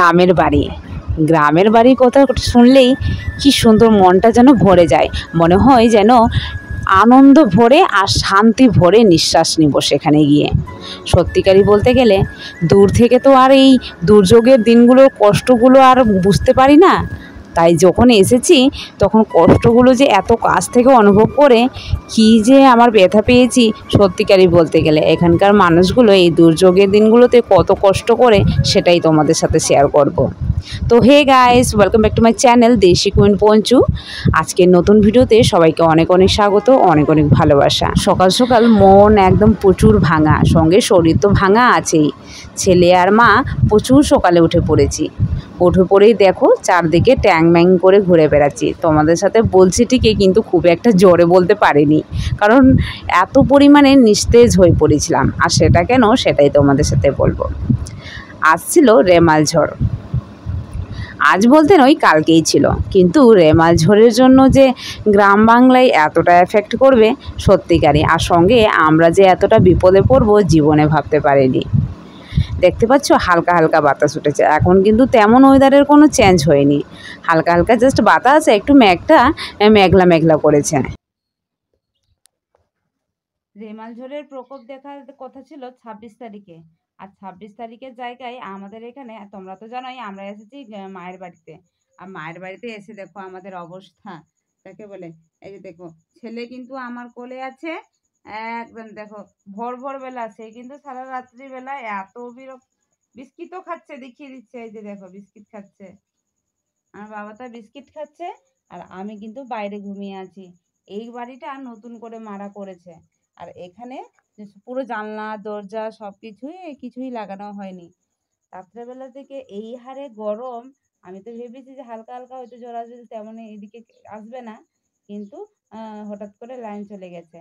গ্রামের বাড়ি। গ্রামের বাড়ির কথা শুনলেই কি সুন্দর, মনটা যেন ভরে যায়। মনে হয় যেন আনন্দ ভরে আর শান্তি ভরে নিঃশ্বাস নিব সেখানে গিয়ে। সত্যিকারই বলতে গেলে দূর থেকে তো আর এই দুর্যোগের দিনগুলোর কষ্টগুলো আর বুঝতে পারি না, তাই যখন এসেছি তখন কষ্টগুলো যে এত কাছ থেকে অনুভব করে কি যে আমার ব্যথা পেয়েছি। সত্যিকারই বলতে গেলে এখানকার মানুষগুলো এই দুর্যোগের দিনগুলোতে কত কষ্ট করে সেটাই তোমাদের সাথে শেয়ার করব। তো hey guys, welcome back to my channel Desi queen Panchu. আজকের নতুন ভিডিওতে সবাইকে অনেক অনেক স্বাগত, অনেক অনেক ভালোবাসা। সকাল সকাল মন একদম প্রচুর ভাঙা, সঙ্গে শরীর তো ভাঙা আছেই। ছেলে আর মা প্রচুর সকালে উঠে পড়েছি। উঠে পড়েই দেখো চারদিকে ট্যাং ম্যাং করে ঘুরে বেড়াচ্ছি। তোমাদের সাথে বলছি ঠিকই, কিন্তু খুব একটা জোরে বলতে পারিনি, কারণ এত পরিমাণে নিস্তেজ হয়ে পড়েছিলাম। আর সেটা কেন, সেটাই তোমাদের সাথে বলবো। আজ ছিল রেমাল ঝড়। আজ বলতে নয়, কালকেই ছিল, কিন্তু রেমাল ঝড়ের জন্য যে গ্রাম বাংলায় এতটা এফেক্ট করবে সত্যিকারই, আর সঙ্গে আমরা যে এতটা বিপদে পড়বো জীবনে ভাবতে পারিনি। দেখতে পাচ্ছ হালকা হালকা বাতাস উঠেছে, এখন কিন্তু তেমন ওয়েদারের কোনো চেঞ্জ হয়নি। হালকা হালকা জাস্ট বাতাস, একটু মেঘটা মেঘলা মেঘলা করেছে। রেমাল ঝড়ের প্রকোপ দেখার কথা ছিল ২৬ তারিখে। আর ২৬ তারিখের জায়গায় আমাদের এখানে, তোমরা তো জানোই আমরা এসেছি মায়ের বাড়িতে। আর মায়ের বাড়িতে এসে দেখো আমাদের অবস্থা তাকে বলে। এই যে দেখো ছেলে কিন্তু আমার কোলে আছে, একদম দেখো ভোর ভোর বেলা, সে কিন্তু সারা রাত্রি বেলা এত বিস্কিটও খাচ্ছে, দেখিয়ে দিচ্ছে। এই যে দেখো বিস্কিট খাচ্ছে, আমার বাবাটা বিস্কিট খাচ্ছে, আর আমি কিন্তু বাইরে ঘুমিয়ে আছি। এই বাড়িটা নতুন করে মারা করেছে, আর এখানে পুরো জানলা দরজা সব কিছুই লাগানো হয়নি। রাত্রেবেলা থেকে এই হারে গরম, আমি তো ভেবেছি যে হালকা হালকা হয়তো জ্বর আসবে, তেমন এদিকে আসবে না, কিন্তু হঠাৎ করে লাইন চলে গেছে।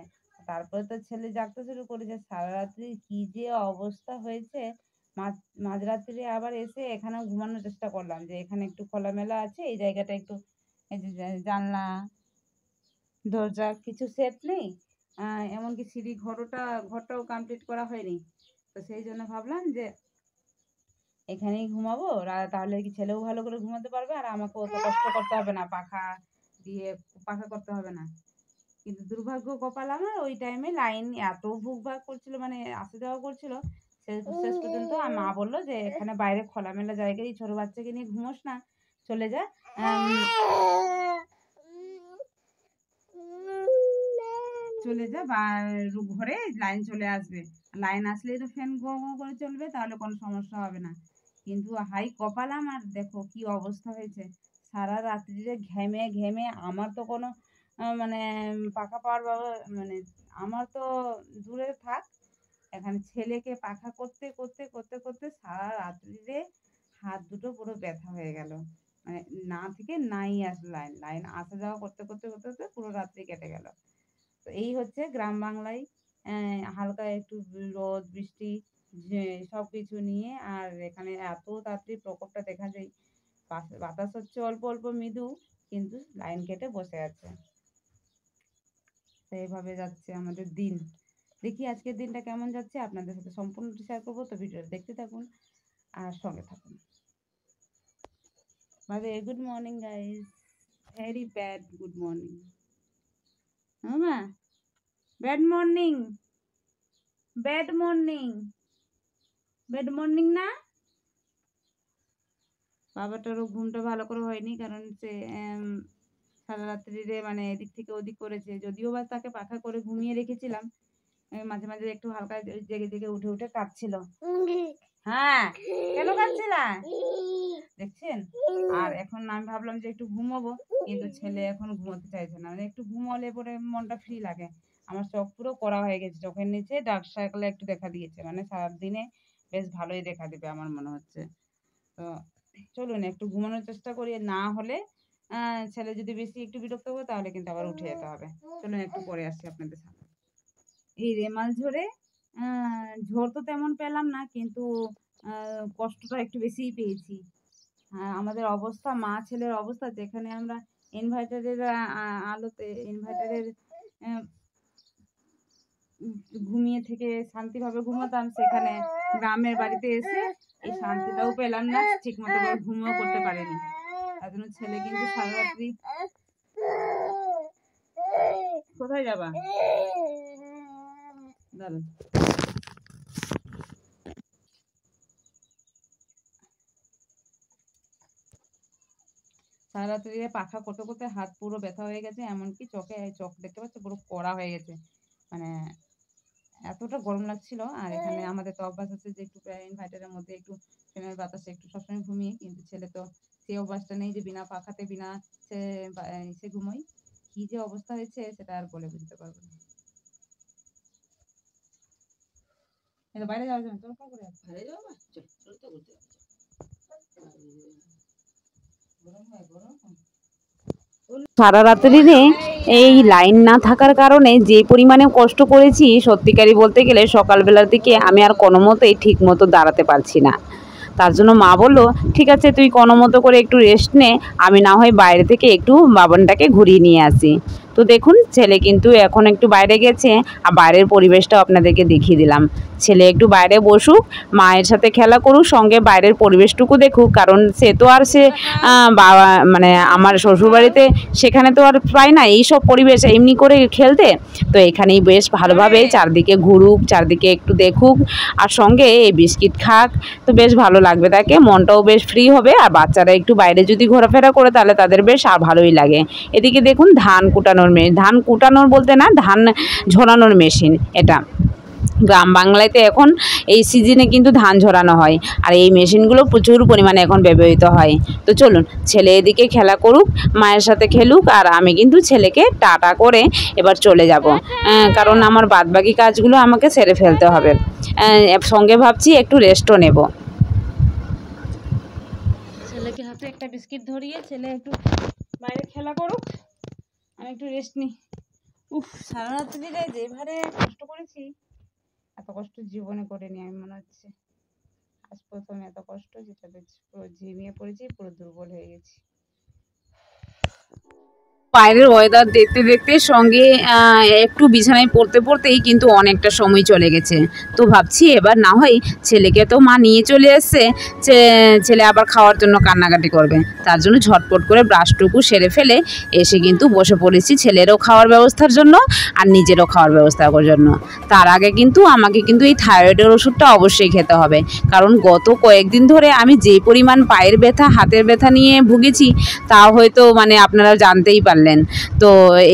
তারপরে তো ছেলে জাগতে শুরু করেছে, সারা রাত্রি কি যে অবস্থা হয়েছে। মাঝরাত্রি আবার এসে এখানেও ঘুমানোর চেষ্টা করলাম, যে এখানে একটু খোলামেলা আছে, এই জায়গাটা একটু, এই যে জানলা দরজা কিছু সেট নেই, এমনকি সিঁড়ি ঘরটাও কমপ্লিট করা হয়নি। তো সেই জন্য ভাবলাম যে এখানেই ঘুমাবো, তাহলে কি ছেলেও ভালো করে ঘুমাতে পারবে, আর আমাকেও অত কষ্ট করতে হবে না, পাখা করতে হবে না। কিন্তু দুর্ভাগ্য কপাল আমার, ওই টাইমে লাইন এত ভুগভাগ করছিল, মানে আসা যাওয়া করছিল। শেষ পর্যন্ত মা বললো যে এখানে বাইরে খোলামেলা জায়গায় ছোট বাচ্চাকে নিয়ে ঘুমোস না, চলে যা বা ঘরে লাইন চলে আসবে। লাইন আসলেই তো ফ্যান গো গো করে চলবে, তাহলে কোনো সমস্যা হবে না। কিন্তু হাই কপাল আমার, দেখো কি অবস্থা হয়েছে। সারা রাত্রিরে ঘেমে ঘেমে আমার তো কোনো মানে পাখা পাওয়ার মানে আমার তো দূরে থাক, এখানে ছেলেকে পাখা করতে করতে করতে করতে সারা রাত্রিরে হাত দুটো পুরো ব্যথা হয়ে গেল। মানে না থেকে নাই লাইন আসা যাওয়া করতে করতে করতে করতে পুরো রাত্রি কেটে গেল। তো এই হচ্ছে গ্রাম বাংলায় হালকা একটু রোদ বৃষ্টি সব কিছু নিয়ে, আর এখানে এত তাড়াতাড়ি প্রকোপটা দেখা যায়। বাতাস হচ্ছে অল্প অল্প মৃদু, কিন্তু লাইন কেটে বসে আছে। তো এইভাবে যাচ্ছে আমাদের দিন। দেখি আজকের দিনটা কেমন যাচ্ছে, আপনাদের সাথে সম্পূর্ণ শেয়ার করবো। তো ভিডিওটা দেখতে থাকুন আর সঙ্গে থাকুন। Good morning guys, very bad good morning. হ্যাঁ, bad morning, bad morning, bad morning না। বাবাটারও ঘুমটা ভালো করে হয়নি, কারণ সে সারা রাত্রিরে মানে এদিক থেকে ওদিক করেছে। যদিও বা তাকে পাখা করে ঘুমিয়ে রেখেছিলাম, মাঝে মাঝে একটু হালকা জেগে জেগে উঠে উঠে কাঁদছিল। হ্যাঁ, কেন কাঁদছিলা দেখছেন। আর এখন আমি ভাবলাম যে একটু ঘুমোবো, কিন্তু ছেলে এখন ঘুমোতে চাইছে না। মানে একটু ঘুমোলে পরে মনটা ফ্রি লাগে। আমার চোখ পুরো কড়া হয়ে গেছে, চোখের নিচে ডার্ক সার্কেলে একটু দেখা দিয়েছে, মানে সারাদিনে বেশ ভালোই দেখা দেবে আমার মনে হচ্ছে। তো চলুন একটু ঘুমানোর চেষ্টা করি, না হলে ছেলে যদি বেশি একটু বিরক্ত হবে তাহলে কিন্তু আবার উঠে যেতে হবে। চলুন একটু পরে আসছি আপনাদের সামনে। এই রেমাল ঝড়ে ঝড় তো তেমন পেলাম না, কিন্তু কষ্টটা একটু বেশিই পেয়েছি। আমাদের অবস্থা, মা ছেলের অবস্থা, যেখানে আমরা ইনভার্টারের আলোতে ইনভার্টারের ঘুমিয়ে থেকে শান্তিভাবে ঘুমাতাম, সেখানে গ্রামের বাড়িতে এসে এই শান্তিটাও পেলাম না, ঠিক মতো করে ঘুমিয়েও করতে পারিনি। তার জন্য ছেলে কিন্তু সারা রাত্রি। কোথায় যাবা দাঁড়ান। সারা রাত্রি পাখা করতে করতে হাত পুরো ব্যথা হয়ে গেছে, এমনকি চোখ দেখতে পাচ্ছ পুরো কড়া হয়ে গেছে, মানে এতটা গরম লাগছিল। আর এখানে আমাদের তো অভ্যাস আছে যে একটু ইনভার্টারের মধ্যে একটু ফ্যানের বাতাসে একটু সবসময় ঘুমিয়ে, কিন্তু ছেলে তো সেই অভ্যাসটা নেই যে বিনা পাখাতে বিনা সে ঘুমোই। কি যে অবস্থা হয়েছে সেটা আর বলে বুঝতে পারবো না। বাইরে যাওয়ার জন্য চলো করে বাইরে যাবো, চল তো ঘুরতে সারা রাত্রি এই লাইন না থাকার কারণে যে পরিমাণে কষ্ট করেছি, সত্যিকারই বলতে গেলে সকালবেলার দিকে আমি আর কোনো মতেই ঠিক মতো দাঁড়াতে পারছি না। তার জন্য মা বলল, ঠিক আছে তুই কোনো মতো করে একটু রেস্ট নে, আমি না হয় বাইরে থেকে একটু বাবানটাকে ঘুরিয়ে নিয়ে আসি। তো দেখুন ছেলে কিন্তু এখন একটু বাইরে গেছে, আর বাইরের পরিবেশটাও আপনাদেরকে দেখিয়ে দিলাম। ছেলে একটু বাইরে বসুক, মায়ের সাথে খেলা করুক, সঙ্গে বাইরের পরিবেশটুকু দেখুক, কারণ সে তো আর বাবা মানে আমার শ্বশুরবাড়িতে সেখানে তো আর পায় না এইসব পরিবেশ এমনি করে খেলতে। তো এখানেই বেশ ভালোভাবে চারদিকে ঘুরুক, চারদিকে একটু দেখুক, আর সঙ্গে এই বিস্কিট খাক, তো বেশ ভালো লাগবে, তাকে মনটাও বেশ ফ্রি হবে। আর বাচ্চারা একটু বাইরে যদি ঘোরাফেরা করে তাহলে তাদের বেশ ভালোই লাগে। এদিকে দেখুন ধান কুটানোর বলতে না, ধান ঝরানোর মেশিন এটা। গ্রাম বাংলাতে এখন এই সিজনে কিন্তু ধান ঝরানো হয়, আর এই মেশিনগুলো প্রচুর পরিমাণে এখন ব্যবহৃত হয়। তো চলুন ছেলে এদিকে খেলা করুক, মায়ের সাথে খেলুক, আর আমি কিন্তু ছেলেকে টাটা করে এবার চলে যাব, কারণ আমার বাদবাকি কাজগুলো আমাকে সেরে ফেলতে হবে। সঙ্গে ভাবছি একটু রেস্টও নেব। ছেলেকে হাতে একটা বিস্কিট ধরিয়ে ছেলে একটু বাইরে খেলা করুক, আমি একটু রেস্ট নিই। সারা রাত্রি যেভাবে কষ্ট করেছি, এত কষ্ট জীবনে করিনি আমি, মনে হচ্ছে আজ প্রথম এত কষ্ট, যেটা পুরো ঝিমিয়ে পড়েছি, পুরো দুর্বল হয়ে গেছি। বাইরের ওয়েদার দেখতে দেখতে সঙ্গে একটু বিছানায় পড়তে পড়তেই কিন্তু অনেকটা সময় চলে গেছে। তো ভাবছি এবার না হয়, ছেলেকে তো মা নিয়ে চলে এসছে, ছেলে আবার খাওয়ার জন্য কান্নাকাটি করবে, তার জন্য ঝটপট করে ব্রাশটুকু সেরে ফেলে এসে কিন্তু বসে পড়েছি ছেলেরও খাওয়ার ব্যবস্থার জন্য আর নিজেরও খাওয়ার ব্যবস্থা করার জন্য। তার আগে কিন্তু আমাকে কিন্তু এই থাইরয়েডের ওষুধটা অবশ্যই খেতে হবে, কারণ গত কয়েকদিন ধরে আমি যে পরিমাণ পায়ের ব্যথা হাতের ব্যথা নিয়ে ভুগেছি তা হয়তো মানে আপনারা জানতেই পারলেন। তো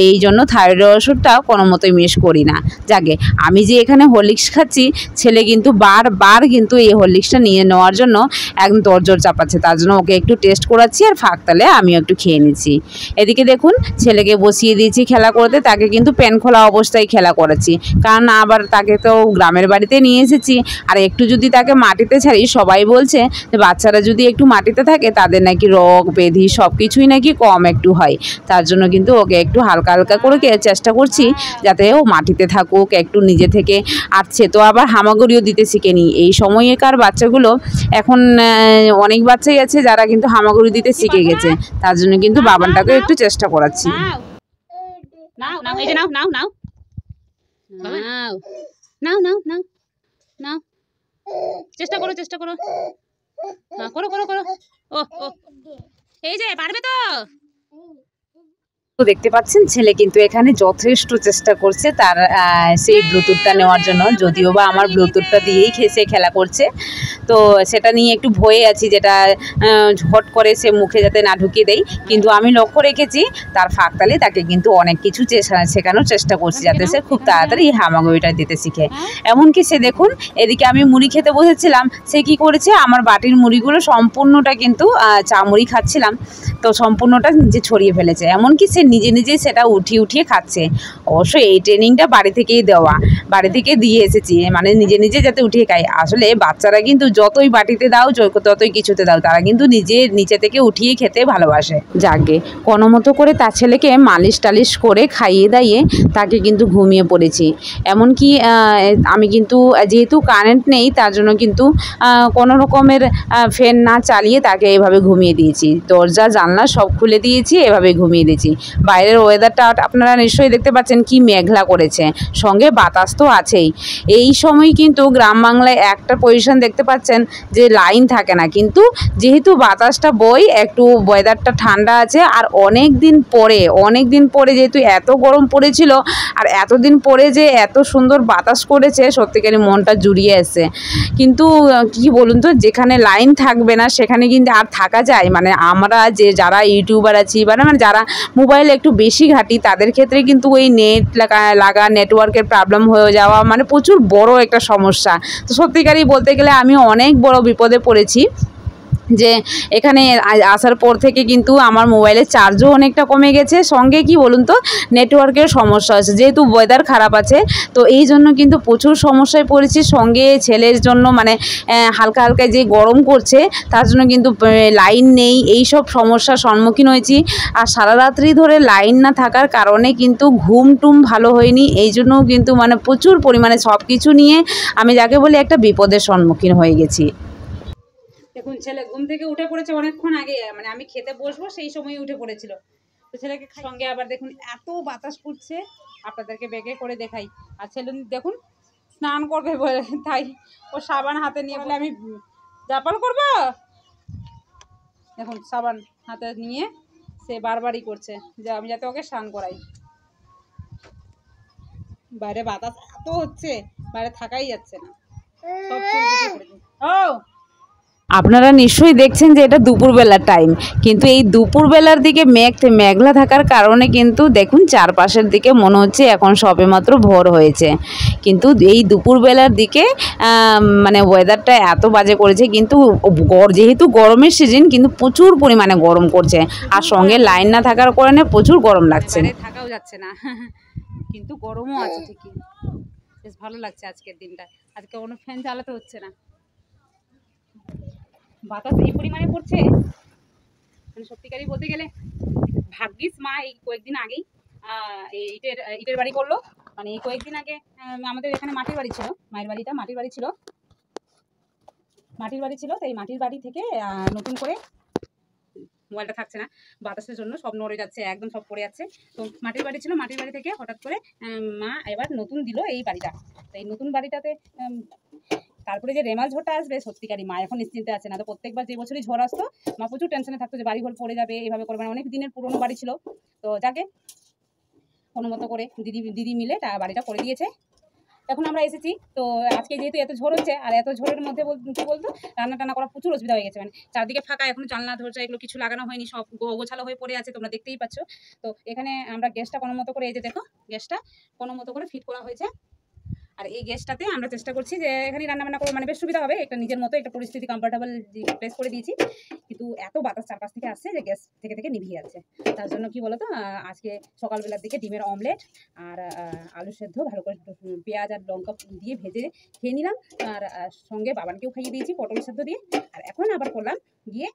এই জন্য থাইরয়েড ওষুধটা কোনো মতোই মিস করি না। যাকে আমি যে এখানে হরলিক্স খাচ্ছি, ছেলে কিন্তু বারবার কিন্তু এই হরলিক্সটা নিয়ে নেওয়ার জন্য একদম তোড়জোড় চাপাচ্ছে, তার জন্য ওকে একটু টেস্ট করাচ্ছি, আর ফাঁকতালে আমিও একটু খেয়ে নিচ্ছি। এদিকে দেখুন ছেলেকে বসিয়ে দিয়েছি খেলা করতে, তাকে কিন্তু প্যান খোলা অবস্থায় খেলা করাচ্ছি, কারণ আবার তাকে তো গ্রামের বাড়িতে নিয়ে এসেছি, আর একটু যদি তাকে মাটিতে ছাড়ি, সবাই বলছে যে বাচ্চারা যদি একটু মাটিতে থাকে তাদের নাকি রোগ ব্যাধি সব কিছুই নাকি কম একটু হয়। তার জন্য কিন্তু ওকে একটু হালকা হালকা করে চেষ্টা করছি যাতে ও মাটিতে থাকুক একটু নিজে থেকে। আছে তো আবার হামাগুড়িও দিতে শিখেনি এই সময়কার বাচ্চাগুলো, এখন অনেক বাচ্চাই আছে যারা কিন্তু হামাগুড়ি দিতে শিখে গেছে, তার জন্য কিন্তু বাবানটাকে একটু চেষ্টা করাচ্ছি। নাও নাও, এই যে নাও নাও নাও নাও নাও নাও নাও, চেষ্টা করো হ্যাঁ করো করো করো, ও এই যে পারবে তো। তো দেখতে পাচ্ছেন ছেলে কিন্তু এখানে যথেষ্ট চেষ্টা করছে তার সেই ব্লুটুথটা নেওয়ার জন্য, যদিও বা আমার ব্লুটুথটা দিয়েই সে খেলা করছে, তো সেটা নিয়ে একটু ভয়ে আছি, যেটা ঝট করে সে মুখে যাতে না ঢুকিয়ে দেয়। কিন্তু আমি লক্ষ্য রেখেছি তার ফাঁকতালে তাকে কিন্তু অনেক কিছু শেখানোর চেষ্টা করছি, যাতে সে খুব তাড়াতাড়ি হামাগুড়িটা দিতে শিখে। এমনকি সে দেখুন এদিকে আমি মুড়ি খেতে বসেছিলাম, সে কি করেছে আমার বাটির মুড়িগুলো সম্পূর্ণটা কিন্তু চা মুড়ি খাচ্ছিলাম, তো সম্পূর্ণটা নিজে ছড়িয়ে ফেলেছে, এমনকি সে নিজে নিজেই সেটা উঠিয়ে খাচ্ছে। অবশ্যই এই ট্রেনিংটা বাড়ি থেকেই দেওয়া, বাড়ি থেকে দিয়ে এসেছি, মানে নিজে নিজে যাতে উঠিয়ে খায়। আসলে বাচ্চারা কিন্তু যতই বাটিতে দাও ততই কিছুতে দাও, তারা কিন্তু নিচে থেকে উঠিয়ে খেতে ভালোবাসে। যাকে কোনো মতো করে তার ছেলেকে মালিশ টালিশ করে খাইয়ে দাইয়ে তাকে কিন্তু ঘুমিয়ে পড়েছি। এমনকি আমি কিন্তু যেহেতু কারেন্ট নেই তার জন্য কিন্তু কোনো রকমের ফ্যান না চালিয়ে তাকে এভাবে ঘুমিয়ে দিয়েছি। দরজা জানলা জানলা সব খুলে দিয়েছি, এভাবে ঘুমিয়ে দিয়েছি। বাইরের ওয়েদারটা আপনারা নিশ্চয়ই দেখতে পাচ্ছেন কি মেঘলা করেছে, সঙ্গে বাতাস তো আছেই। এই সময় কিন্তু গ্রাম বাংলায় একটা পজিশন দেখতে পাচ্ছেন যে লাইন থাকে না, কিন্তু যেহেতু বাতাসটা বয় একটু ওয়েদারটা ঠান্ডা আছে। আর অনেক দিন পরে যেহেতু এত গরম পড়েছিল, আর এতদিন পরে যে এত সুন্দর বাতাস করেছে, সত্যিকারই মনটা জুড়িয়ে এসছে। কিন্তু কি বলুন তো, যেখানে লাইন থাকবে না সেখানে কিন্তু আর থাকা যায়? মানে আমরা যে যারা ইউটিউবার আছি বা মানে যারা মোবাইল একটু বেশি ঘাঁটি, তাদের ক্ষেত্রে কিন্তু ওই নেট লাগা নেটওয়ার্কের প্রবলেম হয়ে যাওয়া মানে প্রচুর বড় একটা সমস্যা। তো সত্যিকারই বলতে গেলে আমি অনেক বড় বিপদে পড়েছি, যে এখানে আসার পর থেকে কিন্তু আমার মোবাইলের চার্জও অনেকটা কমে গেছে, সঙ্গে কি বলুন তো নেটওয়ার্কের সমস্যা আছে, যেহেতু ওয়েদার খারাপ আছে। তো এই জন্য কিন্তু প্রচুর সমস্যায় পড়েছি। সঙ্গে ছেলের জন্য মানে হালকা হালকা যে গরম করছে, তার জন্য কিন্তু লাইন নেই, এই সব সমস্যার সম্মুখীন হয়েছি। আর সারা রাত্রি ধরে লাইন না থাকার কারণে কিন্তু ঘুম টুম ভালো হয়নি, এই জন্যও কিন্তু মানে প্রচুর পরিমাণে সব কিছু নিয়ে আমি যাকে বলি একটা বিপদের সম্মুখীন হয়ে গেছি। দেখুন ছেলে ঘুম থেকে উঠে পড়েছে অনেকক্ষণ আগে, মানে আমি খেতে বসবো সেই সময় উঠে পড়েছিল। তো ছেলেকে সঙ্গে আবার দেখুন এত বাতাস পড়ছে, আপনাদেরকে বেগে করে দেখাই। আর ছেলে দেখুন স্নান করবে বলে তাই ও সাবান হাতে নিয়ে বলে আমি জাপাল করবো, দেখুন সাবান হাতে নিয়ে সে বারবারই করছে যে আমি যাতে ওকে স্নান করাই। বাইরে বাতাস এত হচ্ছে, বাইরে থাকাই যাচ্ছে না, সব ও আপনারা নিশ্চয়ই দেখছেন যে এটা দুপুরবেলার টাইম, কিন্তু এই দুপুরবেলার দিকে মেঘলা থাকার কারণে কিন্তু দেখুন চারপাশের দিকে মনে হচ্ছে এখন সবেমাত্র ভোর হয়েছে। কিন্তু এই দুপুরবেলার দিকে মানে ওয়েদারটা এত বাজে করেছে, কিন্তু যেহেতু গরমের সিজন কিন্তু প্রচুর পরিমাণে গরম করছে, আর সঙ্গে লাইন না থাকার কারণে প্রচুর গরম লাগছে, থাকাও যাচ্ছে না কিন্তু গরমও আছে ঠিকই। বেশ ভালো লাগছে আজকের দিনটা, আজকে কোনো ফ্যান চালাতে হচ্ছে না, বাতাস এই পরিমাণে পড়ছে মানে সত্যিকারই বলতে গেলে ভাগ্যিস মা এই কয়েকদিন আগেই ইটের বাড়ি করলো। মানে এই কয়েকদিন আগে আমাদের এখানে মাটির বাড়ি ছিল, মায়ের বাড়িটা মাটির বাড়ি ছিল, তো এই মাটির বাড়ি থেকে নতুন করে মোবাইলটা থাকছে না বাতাসের জন্য, সব নড়ে যাচ্ছে, একদম সব পড়ে যাচ্ছে। তো মাটির বাড়ি ছিল, মাটির বাড়ি থেকে হঠাৎ করে মা এবার নতুন দিল এই বাড়িটা। তো এই নতুন বাড়িটাতে তারপরে যে রেমাল ঝড়টা আসবে, সত্যিকারই মা এখন নিশ্চিন্তে আছে। না তো প্রত্যেকবার যে বছরই ঝড় আসতো মা প্রচুর টেনশনে থাকতো যে বাড়ি ঘর পড়ে যাবে, এভাবে করবে। অনেক দিনের পুরনো বাড়ি ছিল, তো যাকে কোনো মতো করে দিদি মিলে বাড়িটা করে দিয়েছে। এখন আমরা এসেছি, তো আজকে যেহেতু এত ঝড় হচ্ছে, আর এত ঝড়ের মধ্যে কি বলতো রান্না টান্না করা প্রচুর অসুবিধা হয়ে গেছে। মানে চারদিকে ফাঁকা, এখন জানলা দরজা এগুলো কিছু লাগানো হয়নি, সব গোছালো হয়ে পড়ে আছে, তোমরা দেখতেই পাচ্ছ। তো এখানে আমরা গ্যাসটা কোনো মতো করে, এই যে দেখো গ্যাসটা কোনো মতো করে ফিট করা হয়েছে। আর এই গ্যাসটাতে আমরা চেষ্টা করছি যে এখানে রান্নাবান্না করবো, মানে বেশ সুবিধা হবে, একটা নিজের মতো একটা পরিস্থিতি কমফর্টেবল প্লেস করে দিয়েছি। কিন্তু এত বাতাস চারপাশ থেকে আসছে যে গ্যাস থেকে থেকে নিভিয়ে যাচ্ছে। তার জন্য কি বলতো আজকে সকালবেলার দিকে ডিমের অমলেট আর আলু সেদ্ধ ভালো করে পেঁয়াজ আর লঙ্কা দিয়ে ভেজে খেয়ে নিলাম। আর সঙ্গে বাবানকেও খাইয়ে দিয়েছি পটল সেদ্ধ দিয়ে। আর এখন আবার করলাম গিয়ে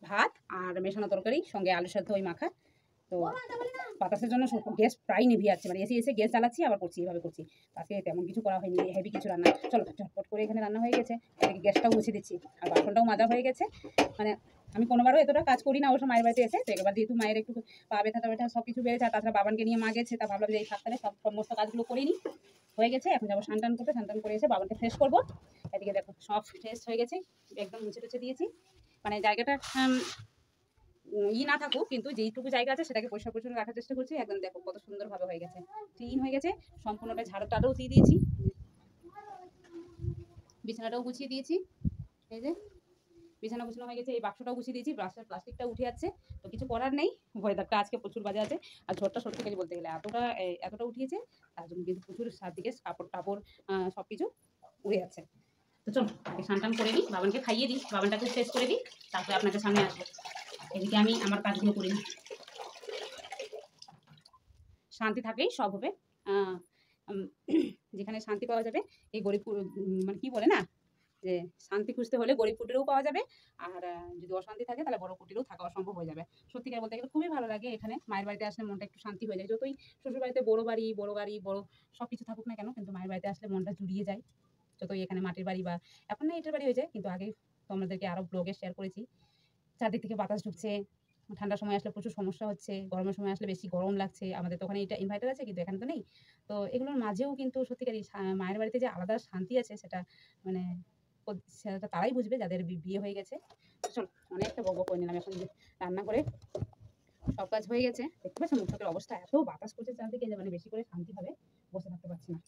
ভাত আর মেশানো তরকারি, সঙ্গে আলু সেদ্ধ ওই মাখা। তো বাতাসের জন্য গ্যাস প্রায় নিভে যাচ্ছে, মানে এসে গ্যাস জ্বালাচ্ছি আবার করছি, এইভাবে করছি। আজকে তেমন কিছু করা হয়নি, হেভি কিছু রান্না। চলো ঝটপট করে এখানে রান্না হয়ে গেছে, এদিকে গ্যাসটাও মুছে দিচ্ছি, আর বাসনটাও মাজা হয়ে গেছে। মানে আমি কোনোবারও এতটা কাজ করি না অবশ্য মায়ের বাড়িতে এসে। তো এবার যেহেতু মায়ের একটু পা ব্যথা সব কিছু বেড়েছে, আর তাছাড়া বাবানকে নিয়ে মা গেছে, তা ভাবলাম যে এই সাতটারে সমস্ত কাজগুলো করিনি, হয়ে গেছে। এখন যাবো স্নান করতে, স্নান করে এসে বাবানকে ফ্রেশ করবো। এদিকে দেখো সব ফ্রেশ হয়ে গেছে, একদম মুছে টুছে দিয়েছি। মানে জায়গাটা না থাকুক, কিন্তু যেইটুকু জায়গা আছে সেটাকে পরিষ্কার পরিচ্ছন্ন রাখার চেষ্টা করছি। একদম দেখো কত সুন্দরভাবে হয়ে গেছে, ক্লিন হয়ে গেছে সম্পূর্ণটা। ঝাড়ু টাড়াও দিয়ে দিয়েছি, বিছানাটাও গুছিয়ে দিয়েছি, এই যে বিছানা গুছানো হয়ে গেছে। এই বাক্সটাও গুছিয়ে দিয়েছি, প্লাস্টিকটা উঠে যাচ্ছে। তো কিছু করার নেই, ওয়েদারটা আজকে প্রচুর বাজে আছে। আর ঝড়টা সত্যিকারই বলতে গেলে এতটা উঠিয়েছে, তার জন্য কিন্তু প্রচুর চারদিকে কাপড় টাপড় সব কিছু উড়ে যাচ্ছে। তো চলো স্নান টান করে দিই, বাবানকে খাইয়ে দিই, বাবানটাকে শেষ করে দিই, তারপরে আপনাদের সামনে আসবো। এদিকে আমি আমার কাজগুলো করি, শান্তি থাকলেই সব হবে। যেখানে শান্তি পাওয়া যাবে, এই গরিবপুর মানে কি বলে না, যে শান্তি খুঁজতে হলে গরিব কুটিরেও পাওয়া যাবে, আর যদি অশান্তি থাকে তাহলে বড় কুটিরেও থাকা অসম্ভব হয়ে যাবে। সত্যিকার বলতে গেলে খুবই ভালো লাগে এখানে মায়ের বাড়িতে আসলে, মনটা একটু শান্তি হয়ে যায়। যতই শ্বশুর বাড়িতে বড় গাড়ি বড় সব কিছু থাকুক না কেন, কিন্তু মায়ের বাড়িতে আসলে মনটা জুড়িয়ে যায়। যতই এখানে মাটির বাড়ি বা এখন না ইটের বাড়ি হয়ে যায়, কিন্তু আগে তোমাদেরকে আরো ব্লগে শেয়ার করেছি চারদিক থেকে বাতাস ঢুকছে। ঠান্ডার সময় আসলে প্রচুর সমস্যা হচ্ছে, গরমের সময় আসলে বেশি গরম লাগছে। আমাদের তো ওখানে এটা ইনভার্টার আছে, কিন্তু এখানে তো নেই। তো এগুলোর মাঝেও কিন্তু সত্যিকারই মায়ের বাড়িতে যে আলাদা শান্তি আছে সেটা মানে সেটা তারাই বুঝবে যাদের বিয়ে হয়ে গেছে। চলো অনেকটা বকবক করে নিলাম, এখন রান্না করে সব কাজ হয়ে গেছে। দেখতে পাচ্ছ মুখ চোখের অবস্থা, এত বাতাস করছে চারদিকে যে মানে বেশি করে শান্তিভাবে বসে থাকতে পারছি না।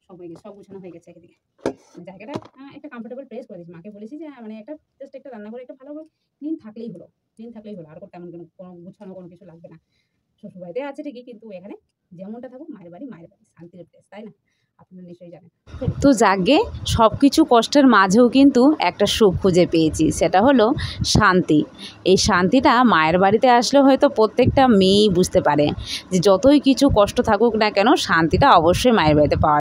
সব হয়ে গেছে, সব গুছানো হয়ে গেছে একদিকে। জায়গাটা একটা কমফোর্টেবল প্লেস করে দিয়েছি। মাকে বলেছি যে মানে একটা জাস্ট একটা রান্না করে একটা ভালো ক্লিন থাকলেই হলো, ক্লিন থাকলেই হলো, আর তেমন কোনো গুছানো কোনো কিছু লাগবে না। শ্বশুরবাড়িতে আছে ঠিকই, কিন্তু এখানে যেমনটা থাকুক মায়ের বাড়ি শান্তির প্লেস, তাই না? আপনারা নিশ্চয়ই জানেন। তো যাকে সব কিছু কষ্টের মাঝেও কিন্তু একটা সুখ খুঁজে পেয়েছি, সেটা হলো শান্তি। এই শান্তিটা মায়ের বাড়িতে আসলে হয়তো প্রত্যেকটা মেয়েই বুঝতে পারে যে যতই কিছু কষ্ট থাকুক না কেন, শান্তিটা অবশ্যই মায়ের বাড়িতে পাওয়া